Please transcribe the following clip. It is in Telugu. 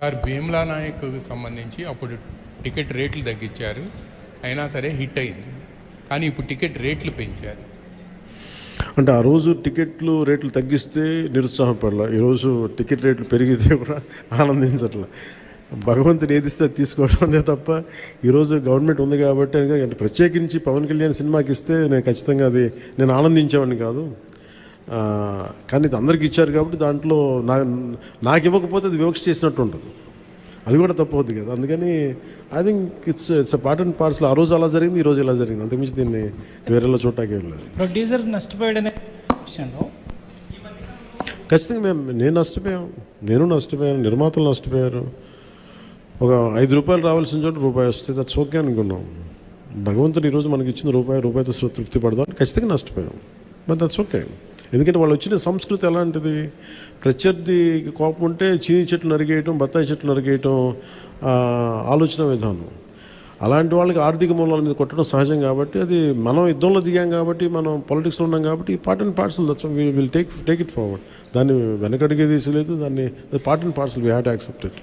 సార్ భీమ్లా నాయక్కి సంబంధించి అప్పుడు టికెట్ రేట్లు తగ్గించారు, అయినా సరే హిట్ అయింది. కానీ ఇప్పుడు టికెట్ రేట్లు పెంచారు. అంటే ఆ రోజు టికెట్లు రేట్లు తగ్గిస్తే నిరుత్సాహపడాల, ఈరోజు టికెట్ రేట్లు పెరిగితే కూడా ఆనందించట్ల. భగవంతుని ఏదిస్తే అది తీసుకోవడం అంతే తప్ప ఈరోజు గవర్నమెంట్ ఉంది కాబట్టి అంటే ప్రత్యేకించి పవన్ కళ్యాణ్ సినిమాకి ఇస్తే నేను ఖచ్చితంగా అది నేను ఆనందించేవాడిని కాదు. కానీ ఇది అందరికి ఇచ్చారు కాబట్టి దాంట్లో నాకు ఇవ్వకపోతే అది వివక్ష చేసినట్టు ఉంటుంది, అది కూడా తప్పవుద్ది కదా. అందుకని I think it's part and parcel. ఆ రోజు అలా జరిగింది, ఈ రోజు ఇలా జరిగింది, అంతకుమించి దీన్ని వేరేలా చూడటానికి ఏం లేదు. ప్రొడ్యూసర్ నష్టపోయాడనే విషయంలో ఖచ్చితంగా నేను నష్టపోయాను, నిర్మాతలు నష్టపోయారు. ఒక 5 రూపాయలు రావాల్సిన చోట రూపాయి వస్తే దట్స్ ఓకే అనుకున్నాం. భగవంతుడు ఈరోజు మనకి ఇచ్చిన రూపాయితో తృప్తి పడదాం, ఖచ్చితంగా నష్టపోయాం. But that's okay. ఎందుకంటే వాళ్ళు వచ్చిన సంస్కృతి ఎలాంటిది, ప్రత్యర్థికి కోపం ఉంటే చీని చెట్లు నరిగేయటం, బత్తాయి చెట్లు నరిగేయటం ఆలోచన విధానం. అలాంటి వాళ్ళకి ఆర్థిక మూలాల మీద కొట్టడం సహజం కాబట్టి, అది మనం యుద్ధంలో దిగాం కాబట్టి, మనం పొలిటిక్స్లో ఉన్నాం కాబట్టి part and parcel. That's will take it forward. దాన్ని వెనకడిగే తీసలేదు, దాన్ని part and parcel we have to accept it.